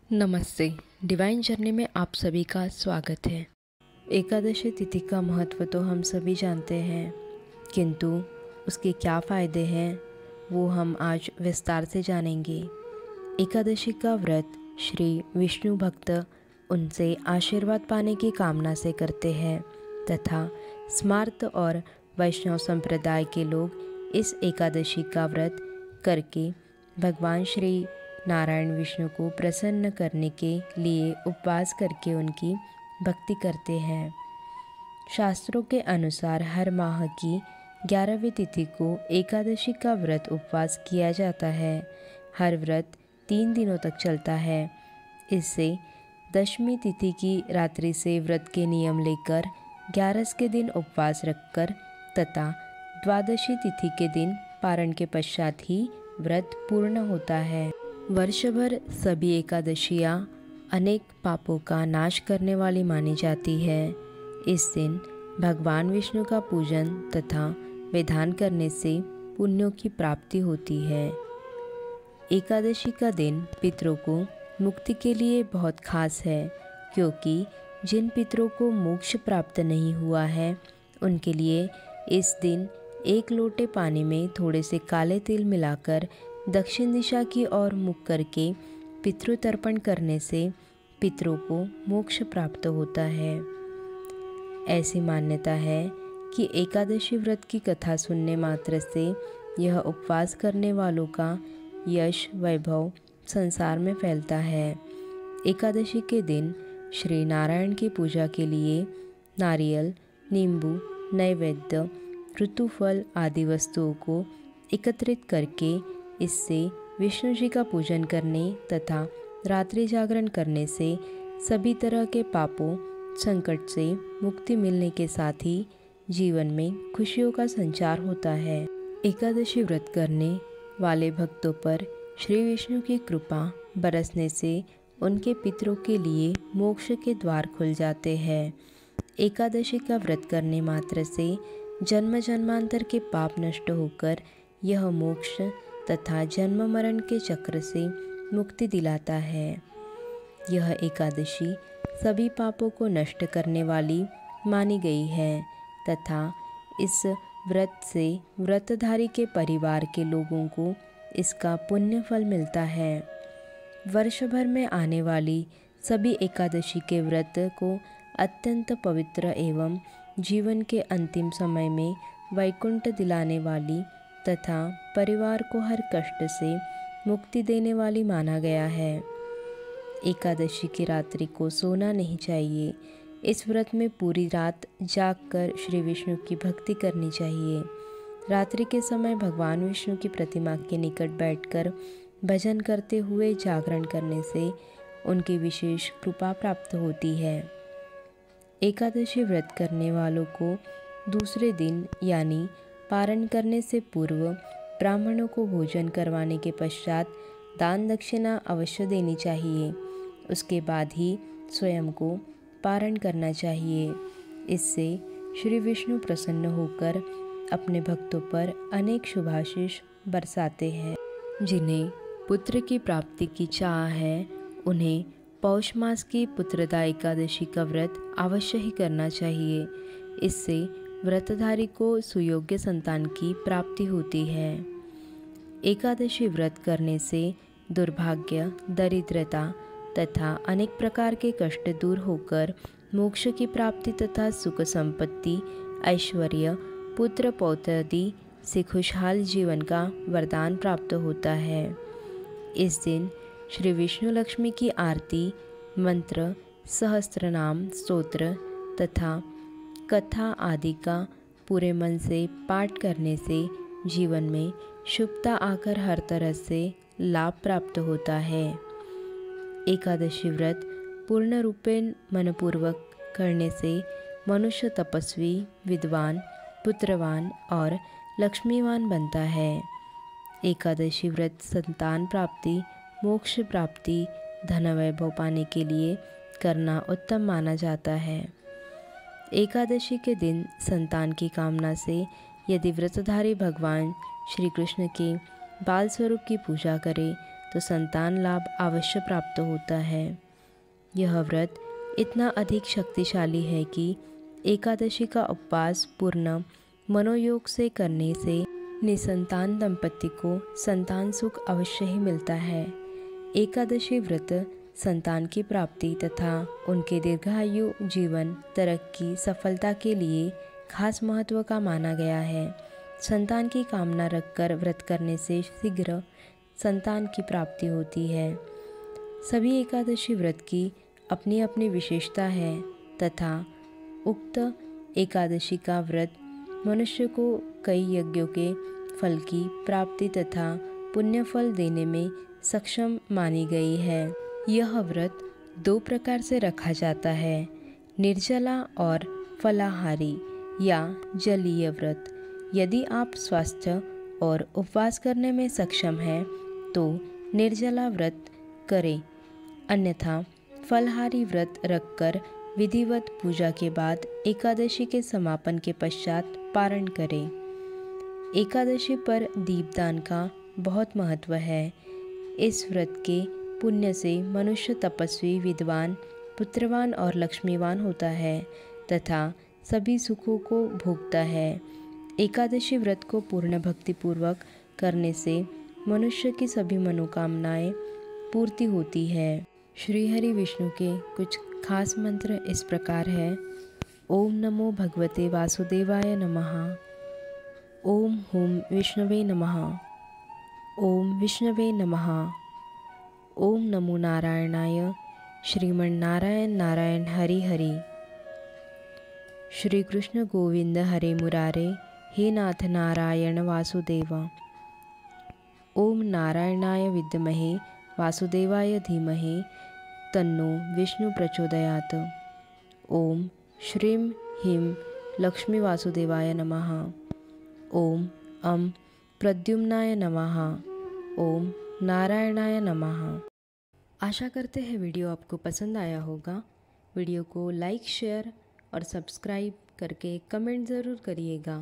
नमस्ते। Divine journey में आप सभी का स्वागत है। एकादशी तिथि का महत्व तो हम सभी जानते हैं, किंतु उसके क्या फ़ायदे हैं वो हम आज विस्तार से जानेंगे। एकादशी का व्रत श्री विष्णु भक्त उनसे आशीर्वाद पाने की कामना से करते हैं तथा स्मार्त और वैष्णव संप्रदाय के लोग इस एकादशी का व्रत करके भगवान श्री नारायण विष्णु को प्रसन्न करने के लिए उपवास करके उनकी भक्ति करते हैं। शास्त्रों के अनुसार हर माह की 11वीं तिथि को एकादशी का व्रत उपवास किया जाता है। हर व्रत 3 दिनों तक चलता है। इससे 10वीं तिथि की रात्रि से व्रत के नियम लेकर 11 के दिन उपवास रखकर तथा द्वादशी तिथि के दिन पारण के पश्चात ही व्रत पूर्ण होता है। वर्षभर सभी एकादशियाँ अनेक पापों का नाश करने वाली मानी जाती है। इस दिन भगवान विष्णु का पूजन तथा विधान करने से पुण्यों की प्राप्ति होती है। एकादशी का दिन पितरों को मुक्ति के लिए बहुत खास है, क्योंकि जिन पितरों को मोक्ष प्राप्त नहीं हुआ है उनके लिए इस दिन 1 लोटे पानी में थोड़े से काले तिल मिलाकर दक्षिण दिशा की ओर मुख करके पितृतर्पण करने से पितरों को मोक्ष प्राप्त होता है। ऐसी मान्यता है कि एकादशी व्रत की कथा सुनने मात्र से यह उपवास करने वालों का यश वैभव संसार में फैलता है। एकादशी के दिन श्री नारायण की पूजा के लिए नारियल, नींबू, नैवेद्य, ऋतुफल आदि वस्तुओं को एकत्रित करके इससे विष्णु जी का पूजन करने तथा रात्रि जागरण करने से सभी तरह के पापों संकट से मुक्ति मिलने के साथ ही जीवन में खुशियों का संचार होता है। एकादशी व्रत करने वाले भक्तों पर श्री विष्णु की कृपा बरसने से उनके पितरों के लिए मोक्ष के द्वार खुल जाते हैं। एकादशी का व्रत करने मात्र से जन्म जन्मांतर के पाप नष्ट होकर यह मोक्ष तथा जन्म मरण के चक्र से मुक्ति दिलाता है। यह एकादशी सभी पापों को नष्ट करने वाली मानी गई है तथा इस व्रत से व्रतधारी के परिवार के लोगों को इसका पुण्य फल मिलता है। वर्ष भर में आने वाली सभी एकादशी के व्रत को अत्यंत पवित्र एवं जीवन के अंतिम समय में वैकुंठ दिलाने वाली तथा परिवार को हर कष्ट से मुक्ति देने वाली माना गया है। एकादशी की रात्रि को सोना नहीं चाहिए। इस व्रत में पूरी रात जागकर श्री विष्णु की भक्ति करनी चाहिए। रात्रि के समय भगवान विष्णु की प्रतिमा के निकट बैठकर भजन करते हुए जागरण करने से उनकी विशेष कृपा प्राप्त होती है। एकादशी व्रत करने वालों को दूसरे दिन यानी पारण करने से पूर्व ब्राह्मणों को भोजन करवाने के पश्चात दान दक्षिणा अवश्य देनी चाहिए। उसके बाद ही स्वयं को पारण करना चाहिए। इससे श्री विष्णु प्रसन्न होकर अपने भक्तों पर अनेक शुभाशीष बरसाते हैं। जिन्हें पुत्र की प्राप्ति की चाह है उन्हें पौष मास की पुत्रदा एकादशी का व्रत अवश्य ही करना चाहिए। इससे व्रतधारी को सुयोग्य संतान की प्राप्ति होती है। एकादशी व्रत करने से दुर्भाग्य, दरिद्रता तथा अनेक प्रकार के कष्ट दूर होकर मोक्ष की प्राप्ति तथा सुख संपत्ति, ऐश्वर्य, पुत्र पौत्रादि से खुशहाल जीवन का वरदान प्राप्त होता है। इस दिन श्री विष्णु लक्ष्मी की आरती, मंत्र, सहस्त्रनाम स्तोत्र तथा कथा आदि का पूरे मन से पाठ करने से जीवन में शुभता आकर हर तरह से लाभ प्राप्त होता है। एकादशी व्रत पूर्ण रूपेण मनपूर्वक करने से मनुष्य तपस्वी, विद्वान, पुत्रवान और लक्ष्मीवान बनता है। एकादशी व्रत संतान प्राप्ति, मोक्ष प्राप्ति, धन वैभव पाने के लिए करना उत्तम माना जाता है। एकादशी के दिन संतान की कामना से यदि व्रतधारी भगवान श्री कृष्ण के बाल स्वरूप की पूजा करे तो संतान लाभ अवश्य प्राप्त होता है। यह व्रत इतना अधिक शक्तिशाली है कि एकादशी का उपवास पूर्ण मनोयोग से करने से निसंतान दंपति को संतान सुख अवश्य ही मिलता है। एकादशी व्रत संतान की प्राप्ति तथा उनके दीर्घायु जीवन तरक्की सफलता के लिए खास महत्व का माना गया है। संतान की कामना रखकर व्रत करने से शीघ्र संतान की प्राप्ति होती है। सभी एकादशी व्रत की अपनी अपनी विशेषता है तथा उक्त एकादशी का व्रत मनुष्य को कई यज्ञों के फल की प्राप्ति तथा पुण्य फल देने में सक्षम मानी गई है। यह व्रत दो प्रकार से रखा जाता है, निर्जला और फलाहारी या जलीय व्रत। यदि आप स्वस्थ और उपवास करने में सक्षम हैं तो निर्जला व्रत करें, अन्यथा फलहारी व्रत रखकर विधिवत पूजा के बाद एकादशी के समापन के पश्चात पारण करें। एकादशी पर दीपदान का बहुत महत्व है। इस व्रत के पुण्य से मनुष्य तपस्वी, विद्वान, पुत्रवान और लक्ष्मीवान होता है तथा सभी सुखों को भोगता है। एकादशी व्रत को पूर्ण भक्तिपूर्वक करने से मनुष्य की सभी मनोकामनाएं पूर्ति होती है। श्री हरि विष्णु के कुछ खास मंत्र इस प्रकार है। ओम नमो भगवते वासुदेवाय नमः। ओम हुम विष्णवे नमः। ओम विष्णवे नमः। ओम नमो नारायणाय। श्रीमन नारायण नारायण हरि हरि। श्री कृष्ण गोविंद हरे मुरारे। हे नाथ नारायण वासुदेव। ओम नारायणाय विद्महे वासुदेवाय धीमहि तन्नो विष्णु प्रचोदयात्। ओम श्रीं ह्रीं लक्ष्मी वासुदेवाय नमः। ओम प्रद्युम्नाय नमः। ओम नारायणाय नमः। आशा करते हैं वीडियो आपको पसंद आया होगा। वीडियो को लाइक, शेयर और सब्सक्राइब करके कमेंट ज़रूर करिएगा।